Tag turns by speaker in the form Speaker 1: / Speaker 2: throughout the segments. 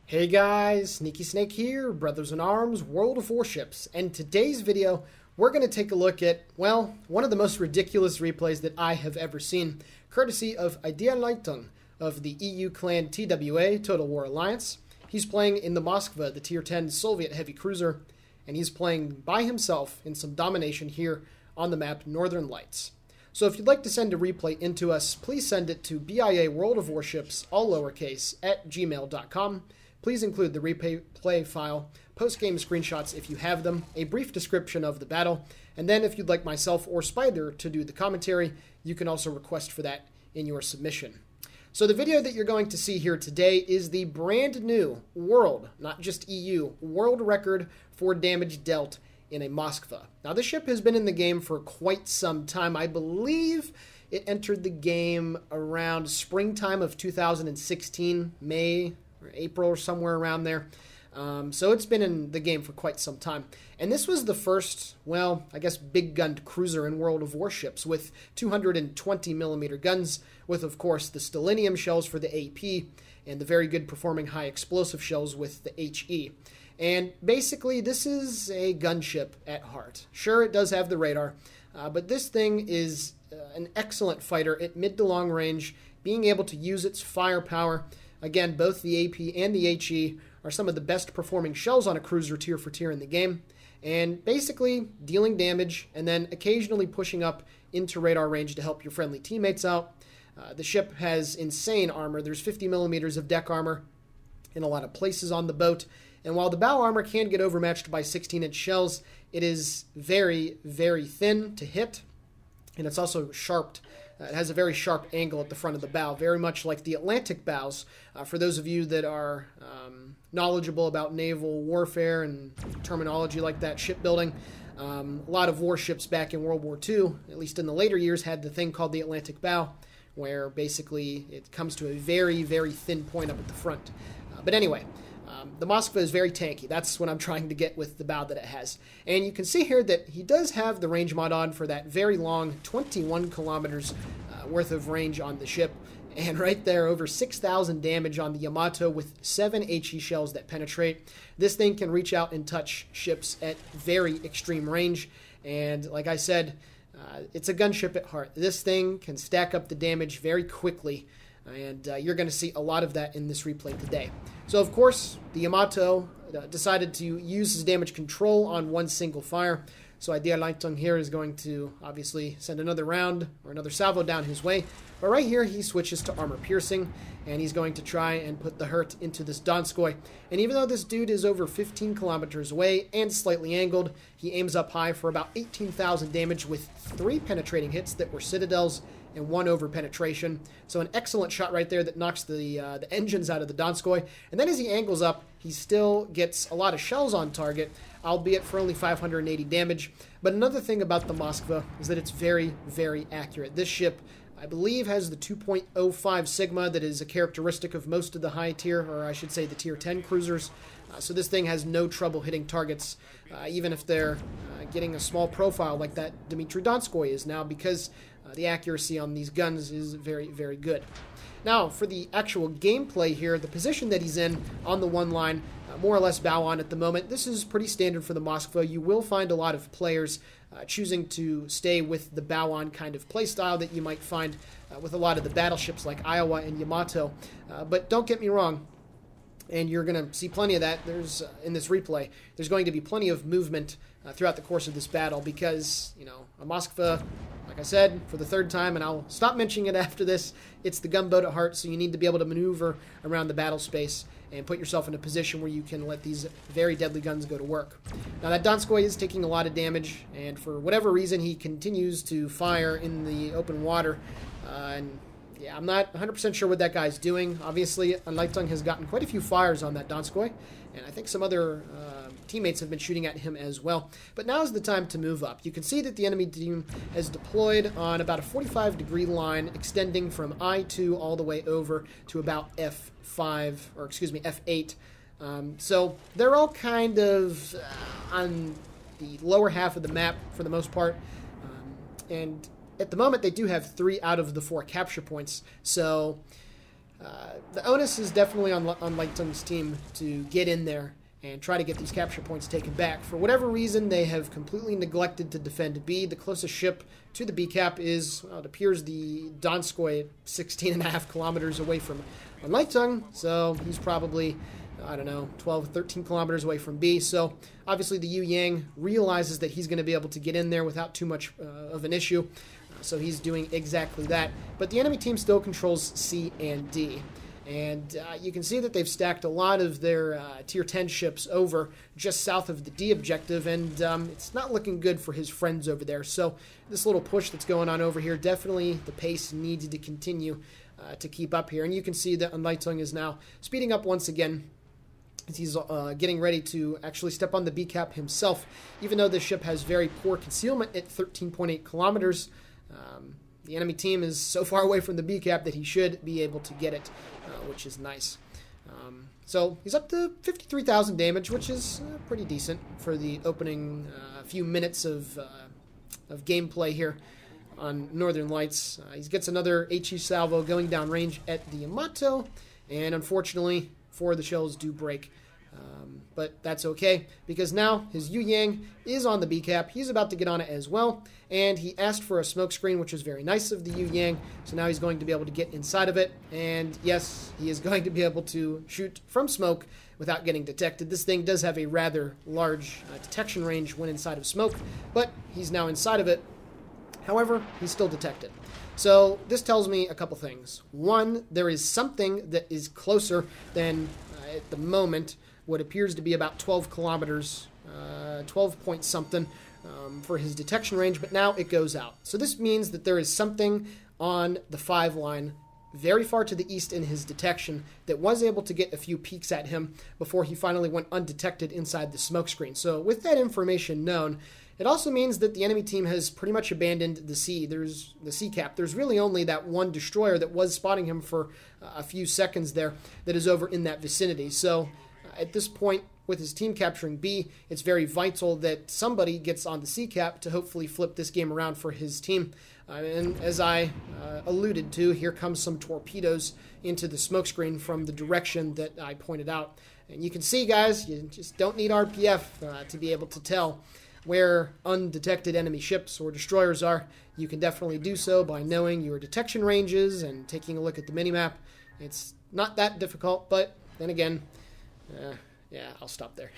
Speaker 1: Hey guys, Sneaky Snake here, Brothers in Arms, World of Warships, and today's video we're going to take a look at, well, one of the most ridiculous replays that I have ever seen, courtesy of IDEAnLeiTung of the EU clan TWA, Total War Alliance. He's playing in the Moskva, the Tier 10 Soviet heavy cruiser, and he's playing by himself in some domination here on the map Northern Lights. So if you'd like to send a replay into us, please send it to BIAworldofwarships, all lowercase, @gmail.com. Please include the replay file, post-game screenshots if you have them, a brief description of the battle, and then if you'd like myself or Spider to do the commentary, you can also request for that in your submission. So the video that you're going to see here today is the brand new world, not just EU, world record for damage dealt in a Moskva. Now this ship has been in the game for quite some time. I believe it entered the game around springtime of 2016, May or April or somewhere around there. So it's been in the game for quite some time. And this was the first, well, I guess big-gunned cruiser in World of Warships with 220mm guns, with, of course, the stellinium shells for the AP and the very good performing high explosive shells with the HE. And basically, this is a gunship at heart. Sure, it does have the radar, but this thing is an excellent fighter at mid to long range, being able to use its firepower. Again, both the AP and the HE are some of the best performing shells on a cruiser tier for tier in the game, and basically dealing damage and then occasionally pushing up into radar range to help your friendly teammates out. The ship has insane armor. There's 50mm of deck armor in a lot of places on the boat, and while the bow armor can get overmatched by 16-inch shells, it is very, very thin to hit, and it's also sharped. It has a very sharp angle at the front of the bow, very much like the Atlantic bows. For those of you that are knowledgeable about naval warfare and terminology like that, shipbuilding, a lot of warships back in World War II, at least in the later years, had the thing called the Atlantic bow, where basically it comes to a very, very thin point up at the front. But anyway, the Moskva is very tanky. That's what I'm trying to get with the bow that it has. And you can see here that he does have the range mod on for that very long 21 kilometers worth of range on the ship. And right there, over 6,000 damage on the Yamato with 7 HE shells that penetrate. This thing can reach out and touch ships at very extreme range. And like I said, it's a gunship at heart. This thing can stack up the damage very quickly. And you're going to see a lot of that in this replay today. So, of course, the Yamato decided to use his damage control on one single fire. So IDEAnLeiTung here is going to obviously send another round or another salvo down his way. But right here, he switches to armor piercing, and he's going to try and put the hurt into this Donskoy. And even though this dude is over 15 kilometers away and slightly angled, he aims up high for about 18,000 damage with 3 penetrating hits that were citadels and 1 over penetration. So an excellent shot right there that knocks the engines out of the Donskoy. And then as he angles up, he still gets a lot of shells on target, albeit for only 580 damage. But another thing about the Moskva is that it's very, very accurate. This ship, I believe, has the 2.05 Sigma that is a characteristic of most of the high tier, or I should say the tier 10 cruisers. So this thing has no trouble hitting targets, even if they're getting a small profile like that Dmitry Donskoy is now, because the accuracy on these guns is very, very good. Now, for the actual gameplay here, the position that he's in on the one line, more or less bow on at the moment, this is pretty standard for the Moskva. You will find a lot of players choosing to stay with the bow on kind of play style that you might find with a lot of the battleships like Iowa and Yamato. But don't get me wrong, and you're going to see plenty of that. There's in this replay, there's going to be plenty of movement throughout the course of this battle because, you know, a Moskva, like I said, for the third time, and I'll stop mentioning it after this, it's the gunboat at heart, so you need to be able to maneuver around the battle space and put yourself in a position where you can let these very deadly guns go to work. Now, that Donskoy is taking a lot of damage, and for whatever reason, he continues to fire in the open water, and yeah, I'm not 100% sure what that guy's doing. Obviously, IDEAnLeiTung has gotten quite a few fires on that Donskoy, and I think some other teammates have been shooting at him as well. But now is the time to move up. You can see that the enemy team has deployed on about a 45-degree line, extending from I2 all the way over to about F5, or excuse me, F8. So they're all kind of on the lower half of the map for the most part, and at the moment they do have 3 out of the 4 capture points. So The onus is definitely on IDEANLeiTung's team to get in there and try to get these capture points taken back. For whatever reason, they have completely neglected to defend B. The closest ship to the B cap is, well, it appears the Donskoy, 16.5 kilometers away from IDEAnLeiTung, so he's probably, I don't know, 12, 13 kilometers away from B. So obviously the Yu Yang realizes that he's going to be able to get in there without too much of an issue. So he's doing exactly that. But the enemy team still controls C and D. And you can see that they've stacked a lot of their Tier 10 ships over just south of the D objective, and it's not looking good for his friends over there. So this little push that's going on over here, definitely the pace needs to continue to keep up here. And you can see that IDEAnLeiTung is now speeding up once again, as he's getting ready to actually step on the B cap himself, even though this ship has very poor concealment at 13.8 kilometers. The enemy team is so far away from the B cap that he should be able to get it, which is nice. So he's up to 53,000 damage, which is pretty decent for the opening few minutes of gameplay here on Northern Lights. He gets another HE salvo going down range at the Yamato, and unfortunately, 4 of the shells do break. But that's okay, because now his Yu Yang is on the B cap. He's about to get on it as well, and he asked for a smoke screen, which was very nice of the Yu Yang. So now he's going to be able to get inside of it, and yes, he is going to be able to shoot from smoke without getting detected. This thing does have a rather large detection range when inside of smoke, but he's now inside of it. However, he's still detected. So this tells me a couple things. One, there is something that is closer than, at the moment, what appears to be about 12 kilometers, 12 point something for his detection range, but now it goes out. So this means that there is something on the 5 line very far to the east in his detection that was able to get a few peeks at him before he finally went undetected inside the smoke screen. So with that information known, it also means that the enemy team has pretty much abandoned the sea. There's the sea cap. There's really only that one destroyer that was spotting him for a few seconds there that is over in that vicinity. So at this point, with his team capturing B, it's very vital that somebody gets on the sea cap to hopefully flip this game around for his team. And as I alluded to, here comes some torpedoes into the smokescreen from the direction that I pointed out. And you can see, guys, you just don't need RPF to be able to tell where undetected enemy ships or destroyers are. You can definitely do so by knowing your detection ranges and taking a look at the minimap. It's not that difficult, but then again, yeah, I'll stop there.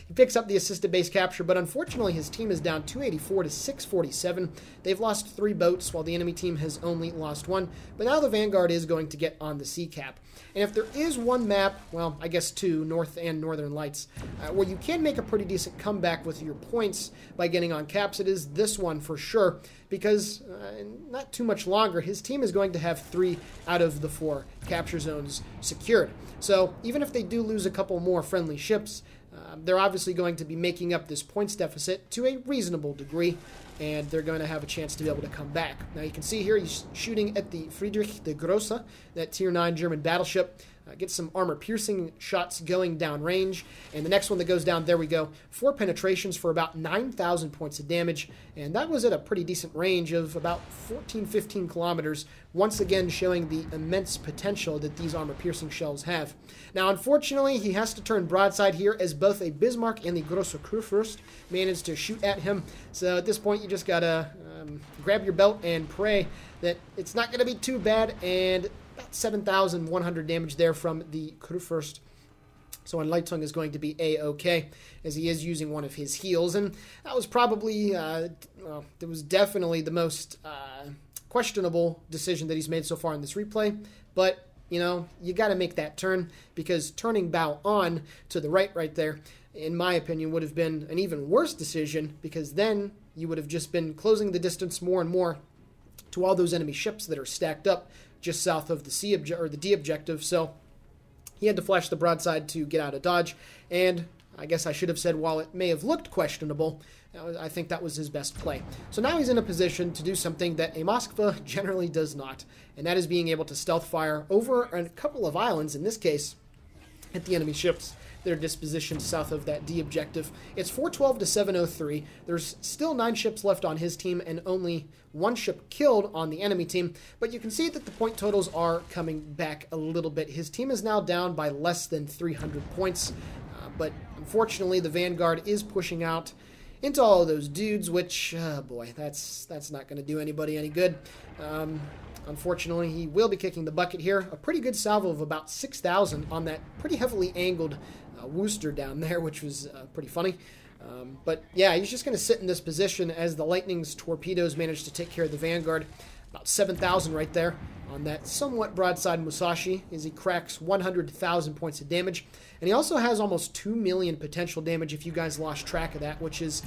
Speaker 1: He picks up the assisted base capture, but unfortunately his team is down 284 to 647. They've lost 3 boats, while the enemy team has only lost 1. But now the Vanguard is going to get on the sea cap. And if there is one map, well, I guess 2, North and Northern Lights, where you can make a pretty decent comeback with your points by getting on caps, it is this one for sure, because not too much longer, his team is going to have 3 out of the 4 capture zones secured. So even if they do lose a couple more friendly ships, they're obviously going to be making up this points deficit to a reasonable degree, and they're going to have a chance to be able to come back. Now you can see here he's shooting at the Friedrich der Grosse, that Tier 9 German battleship. Gets some armor-piercing shots going down range. And the next one that goes down, there we go. 4 penetrations for about 9,000 points of damage. And that was at a pretty decent range of about 14, 15 kilometers, once again showing the immense potential that these armor-piercing shells have. Now, unfortunately, he has to turn broadside here as both a Bismarck and the Grosse Kurfürst managed to shoot at him. So at this point, you just got to grab your belt and pray that it's not going to be too bad, and about 7,100 damage there from the Kurfürst. So IDEAnLeiTung is going to be A-okay, as he is using one of his heals. And that was probably, well, it was definitely the most questionable decision that he's made so far in this replay. But, you know, you got to make that turn, because turning bow on to the right there, in my opinion, would have been an even worse decision, because then you would have just been closing the distance more and more to all those enemy ships that are stacked up just south of the D objective. So he had to flash the broadside to get out of dodge, and I guess I should have said, while it may have looked questionable, I think that was his best play. So now he's in a position to do something that a Moskva generally does not, and that is being able to stealth fire over a couple of islands, in this case at the enemy ships that are dispositioned south of that D objective. It's 412 to 703. There's still 9 ships left on his team and only 1 ship killed on the enemy team, but you can see that the point totals are coming back a little bit. His team is now down by less than 300 points, but unfortunately the Vanguard is pushing out into all of those dudes, which, boy, that's not going to do anybody any good. Unfortunately, he will be kicking the bucket here. A pretty good salvo of about 6,000 on that pretty heavily angled Worcester down there, which was pretty funny. But yeah, he's just going to sit in this position as the Lightning's torpedoes manage to take care of the Vanguard. About 7,000 right there on that somewhat broadside Musashi as he cracks 100,000 points of damage. And he also has almost 2 million potential damage if you guys lost track of that, which is,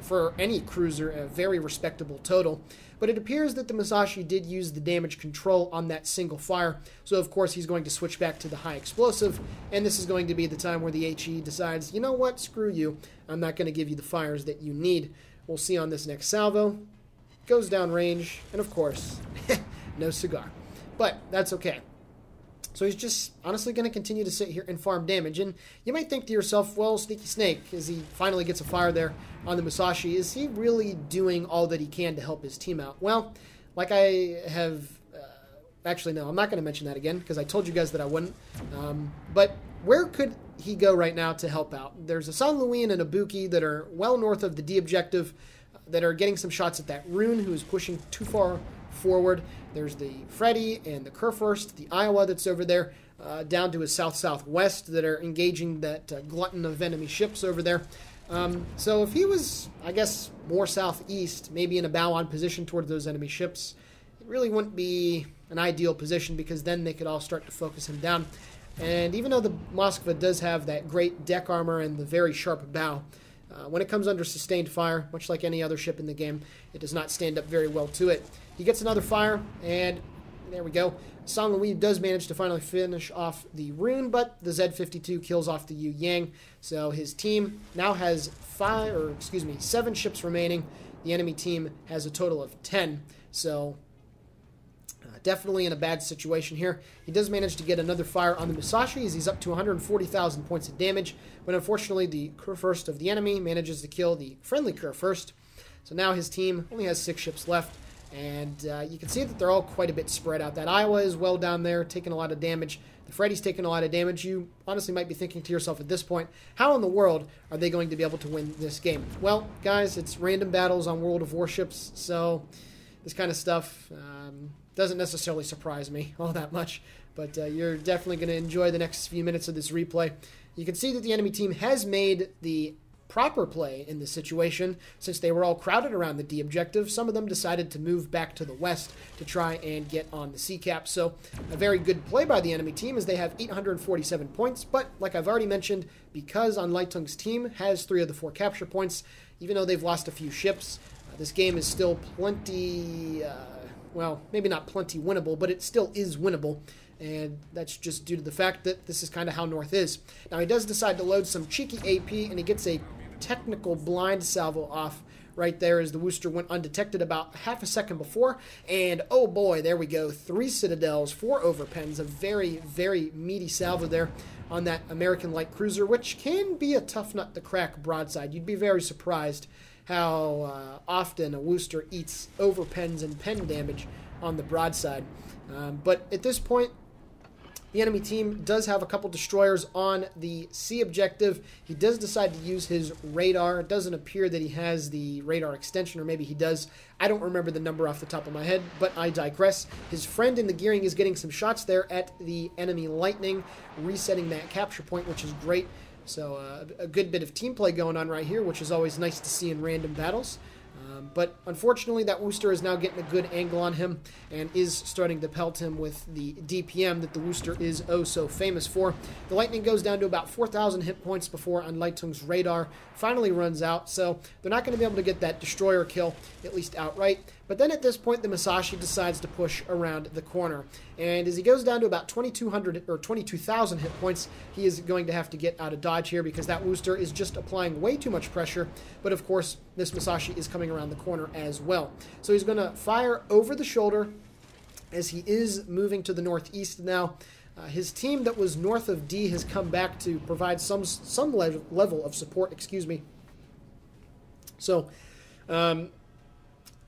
Speaker 1: for any cruiser, a very respectable total. But it appears that the Musashi did use the damage control on that single fire, so of course he's going to switch back to the high explosive, and this is going to be the time where the HE decides, you know what, screw you, I'm not going to give you the fires that you need. We'll see on this next salvo. Goes down range, and of course, no cigar. But that's okay. So he's just honestly going to continue to sit here and farm damage. And you might think to yourself, well, Sneaky Snake, as he finally gets a fire there on the Musashi, is he really doing all that he can to help his team out? Well, like I have... actually, no, I'm not going to mention that again, because I told you guys that I wouldn't. But where could he go right now to help out? There's a San Luis and a Buki that are well north of the D objective, that are getting some shots at that Rune, who is pushing too far forward. There's the Freddy and the Kurfürst, the Iowa that's over there, down to his south-southwest, that are engaging that glutton of enemy ships over there. So if he was, I guess, more southeast, maybe in a bow-on position towards those enemy ships, it really wouldn't be an ideal position, because then they could all start to focus him down. And even though the Moskva does have that great deck armor and the very sharp bow, when it comes under sustained fire, much like any other ship in the game, it does not stand up very well to it. He gets another fire, and there we go. San Luis does manage to finally finish off the Rune, but the Z-52 kills off the Yu Yang. So his team now has 7 ships remaining. The enemy team has a total of 10. So definitely in a bad situation here. He does manage to get another fire on the Musashi as he's up to 140,000 points of damage, but unfortunately the Kurfürst of the enemy manages to kill the friendly Kurfürst. So now his team only has 6 ships left, and you can see that they're all quite a bit spread out. That Iowa is well down there, taking a lot of damage. The Freddy's taking a lot of damage. You honestly might be thinking to yourself at this point, how in the world are they going to be able to win this game? Well, guys, it's random battles on World of Warships, so this kind of stuff doesn't necessarily surprise me all that much, but you're definitely going to enjoy the next few minutes of this replay. You can see that the enemy team has made the proper play in this situation. Since they were all crowded around the D objective, some of them decided to move back to the west to try and get on the C cap. So a very good play by the enemy team, as they have 847 points, but like I've already mentioned, because IDEANLeiTung's team has 3 of the 4 capture points, even though they've lost a few ships, this game is still plenty... well, maybe not plenty winnable, but it still is winnable, and that's just due to the fact that this is kind of how North is. Now, he does decide to load some cheeky AP, and he gets a technical blind salvo off right there as the Worcester went undetected about half a second before, and oh boy, there we go. 3 Citadels, 4 Overpens, a very, very meaty salvo there on that American light cruiser, which can be a tough nut to crack broadside. You'd be very surprised how often a Worcester eats overpens and pen damage on the broadside. But at this point, the enemy team does have a couple destroyers on the C objective. He does decide to use his radar. It doesn't appear that he has the radar extension, or maybe he does. I don't remember the number off the top of my head, but I digress. His friend in the gearing is getting some shots there at the enemy Lightning, resetting that capture point, which is great. So a good bit of team play going on right here, which is always nice to see in random battles. But unfortunately, that Worcester is now getting a good angle on him and is starting to pelt him with the DPM that the Worcester is oh so famous for. The Lightning goes down to about 4,000 hit points before IDEANLeiTung's radar finally runs out, so they're not going to be able to get that destroyer kill, at least outright. But then at this point, the Musashi decides to push around the corner. And as he goes down to about 2,200 or 22,000 hit points, he is going to have to get out of dodge here, because that Worcester is just applying way too much pressure. But of course, this Musashi is coming around the corner as well. So he's going to fire over the shoulder as he is moving to the northeast now. His team that was north of D has come back to provide some level of support. Excuse me. So,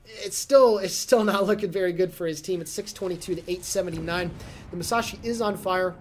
Speaker 1: it's still not looking very good for his team. It's 622 to 879. The Musashi is on fire.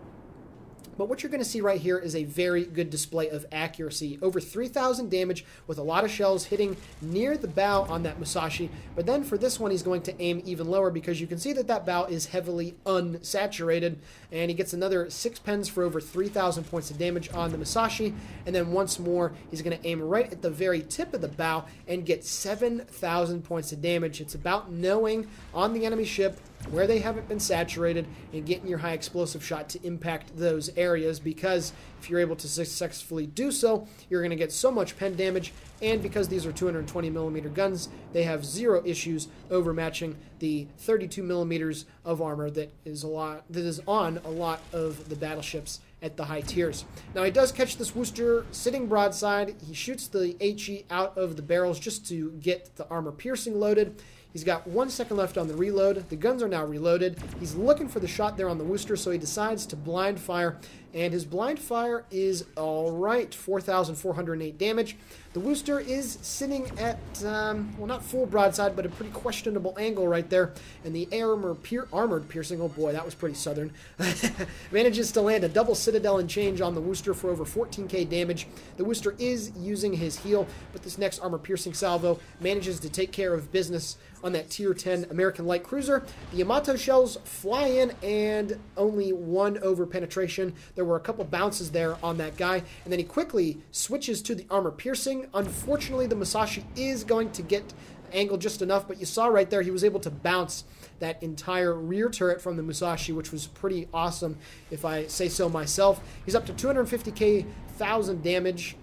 Speaker 1: But what you're going to see right here is a very good display of accuracy. Over 3,000 damage with a lot of shells hitting near the bow on that Musashi. But then for this one, he's going to aim even lower because you can see that that bow is heavily unsaturated. And he gets another 6 pens for over 3,000 points of damage on the Musashi. And then once more, he's going to aim right at the very tip of the bow and get 7,000 points of damage. It's about knowing on the enemy ship where they haven't been saturated and getting your high explosive shot to impact those areas, because if you're able to successfully do so, you're going to get so much pen damage, and because these are 220 millimeter guns, they have zero issues overmatching the 32 millimeters of armor that is on a lot of the battleships at the high tiers. Now he does catch this Worcester sitting broadside. He shoots the HE out of the barrels just to get the armor piercing loaded. He's got 1 second left on the reload. The guns are now reloaded. He's looking for the shot there on the Worcester, so he decides to blind fire. And his blind fire is all right, 4,408 damage. The Worcester is sitting at, well, not full broadside, but a pretty questionable angle right there. And the armored piercing, oh boy, that was pretty southern, manages to land a double citadel and change on the Worcester for over 14k damage. The Worcester is using his heal, but this next armor piercing salvo manages to take care of business on that tier 10 American light cruiser. The Yamato shells fly in and only 1 over penetration. There were a couple bounces there on that guy, and then he quickly switches to the armor piercing. Unfortunately, the Musashi is going to get angled just enough, but you saw right there he was able to bounce that entire rear turret from the Musashi, which was pretty awesome if I say so myself. He's up to 250,000 damage,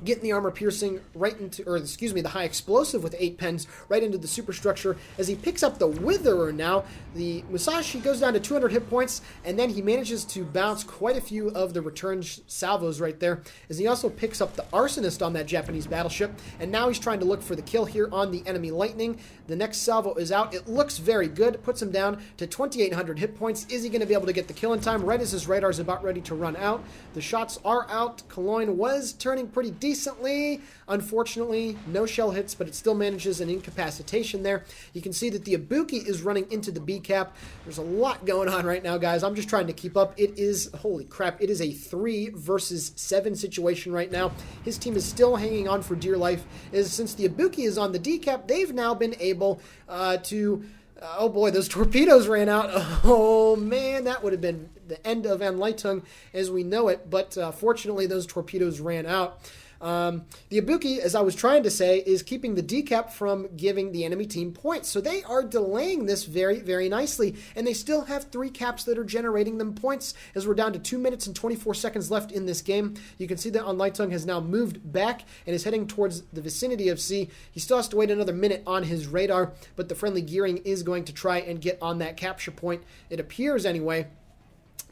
Speaker 1: getting the armor piercing right into, or excuse me, the high explosive with 8 pens right into the superstructure. As he picks up the Witherer now, the Musashi goes down to 200 hit points, and then he manages to bounce quite a few of the return salvos right there, as he also picks up the Arsonist on that Japanese battleship, and now he's trying to look for the kill here on the enemy Lightning. The next salvo is out. It looks very good. Puts him down to 2,800 hit points. Is he going to be able to get the kill in time right as his radar is about ready to run out? The shots are out. Cologne was turning pretty decently. Unfortunately, no shell hits, but it still manages an incapacitation there. You can see that the Ibuki is running into the B cap. There's a lot going on right now, guys. I'm just trying to keep up. It is, holy crap, it is a 3 versus 7 situation right now. His team is still hanging on for dear life. Since the Ibuki is on the D cap, they've now been able to... oh boy, those torpedoes ran out. Oh man, that would have been the end of IDEAnLeiTung as we know it, but fortunately those torpedoes ran out. The Ibuki, as I was trying to say, is keeping the decap from giving the enemy team points. So they are delaying this very, very nicely, and they still have 3 caps that are generating them points as we're down to 2 minutes and 24 seconds left in this game. You can see that IDEAnLeiTung has now moved back and is heading towards the vicinity of C. He still has to wait another minute on his radar, but the friendly gearing is going to try and get on that capture point. It appears anyway.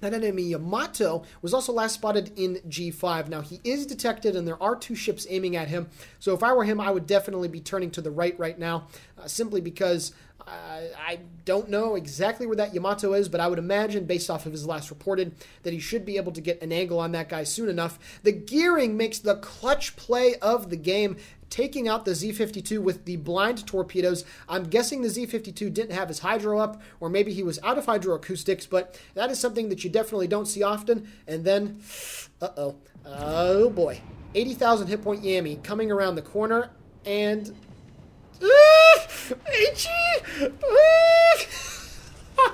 Speaker 1: That enemy Yamato was also last spotted in G5. Now, he is detected, and there are 2 ships aiming at him. So if I were him, I would definitely be turning to the right now, simply because I don't know exactly where that Yamato is, but I would imagine, based off of his last reported, that he should be able to get an angle on that guy soon enough. The gearing makes the clutch play of the game, taking out the Z-52 with the blind torpedoes. I'm guessing the Z-52 didn't have his hydro up, or maybe he was out of hydroacoustics, but that is something that you definitely don't see often. And then, oh boy, 80,000 hit point Yami coming around the corner, and HE!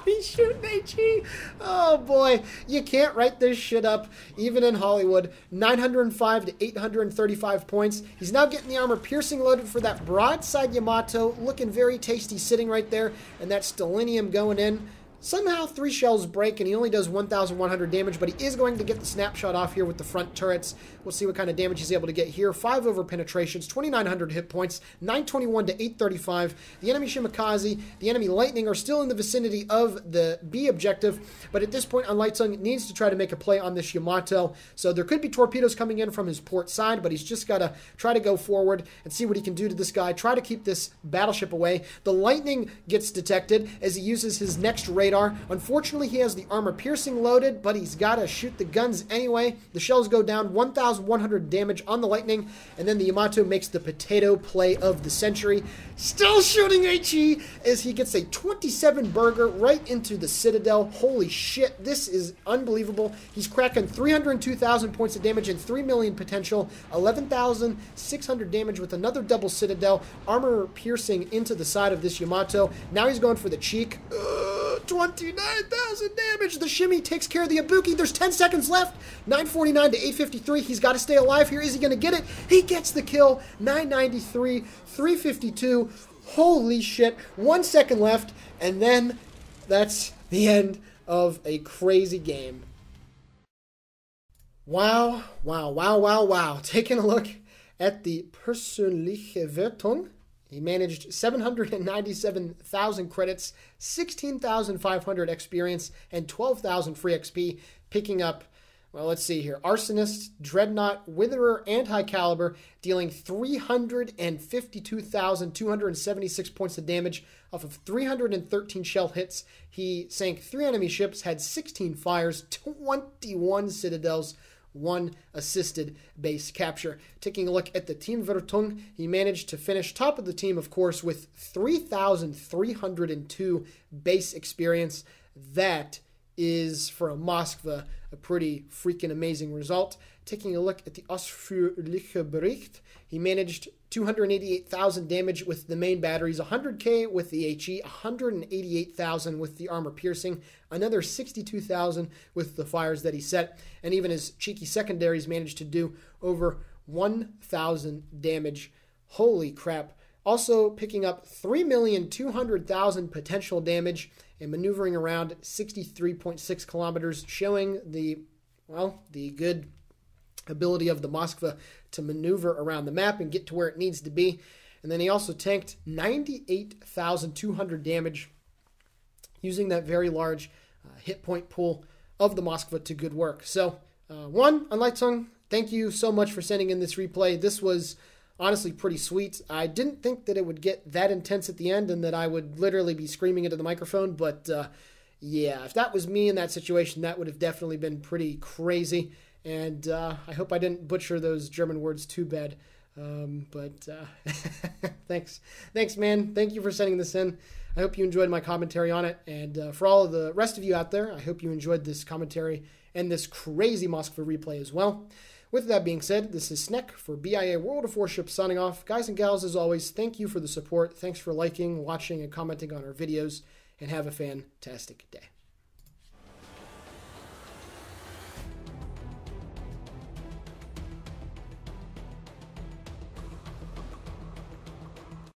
Speaker 1: He's shooting HE. Oh boy, you can't write this shit up even in Hollywood. 905 to 835 points. He's now getting the armor piercing loaded for that broadside Yamato, looking very tasty sitting right there, and that stellinium going in. Somehow 3 shells break and he only does 1,100 damage, but he is going to get the snapshot off here with the front turrets. We'll see what kind of damage he's able to get here. 5 over penetrations, 2,900 hit points, 921 to 835. The enemy Shimakaze, the enemy Lightning are still in the vicinity of the B objective, but at this point IDEAnLeiTung needs to try to make a play on this Yamato. So there could be torpedoes coming in from his port side, but he's just got to try to go forward and see what he can do to this guy, try to keep this battleship away. The Lightning gets detected as he uses his next radar radar. Unfortunately, he has the armor piercing loaded, but he's got to shoot the guns anyway. The shells go down, 1,100 damage on the Lightning, and then the Yamato makes the potato play of the century. Still shooting HE as he gets a 27 burger right into the Citadel. Holy shit, this is unbelievable. He's cracking 302,000 points of damage and 3 million potential, 11,600 damage with another double Citadel, armor piercing into the side of this Yamato. Now he's going for the cheek. 29,000 damage. The shimmy takes care of the Ibuki. There's 10 seconds left. 949 to 853. He's got to stay alive here. Is he going to get it? He gets the kill. 993, 352. Holy shit. 1 second left. And then that's the end of a crazy game. Wow, wow, wow, wow, wow. Taking a look at the persönliche Wertung. He managed 797,000 credits, 16,500 experience, and 12,000 free XP, picking up, well, let's see here, Arsonist, Dreadnought, Witherer, and High Caliber, dealing 352,276 points of damage off of 313 shell hits. He sank 3 enemy ships, had 16 fires, 21 citadels, 1 assisted base capture. Taking a look at the Teamwertung, he managed to finish top of the team, of course, with 3,302 base experience. That is, for a Moskva, a pretty freaking amazing result. Taking a look at the ausführliche Bericht, he managed 288,000 damage with the main batteries, 100k with the HE, 188,000 with the armor piercing, another 62,000 with the fires that he set, and even his cheeky secondaries managed to do over 1,000 damage. Holy crap. Also picking up 3,200,000 potential damage and maneuvering around 63.6 kilometers, showing the good ability of the Moskva to maneuver around the map and get to where it needs to be. And then he also tanked 98,200 damage using that very large hit point pool of the Moskva to good work. So, IDEAnLeiTung, thank you so much for sending in this replay. This was honestly pretty sweet. I didn't think that it would get that intense at the end and that I would literally be screaming into the microphone, but yeah, if that was me in that situation, that would have definitely been pretty crazy. And I hope I didn't butcher those German words too bad. But thanks, man. Thank you for sending this in. I hope you enjoyed my commentary on it. And for all of the rest of you out there, I hope you enjoyed this commentary and this crazy Moskva replay as well. With that being said, this is Snek for BIA World of Warships signing off. Guys and gals, as always, thank you for the support. Thanks for liking, watching, and commenting on our videos. And have a fantastic day.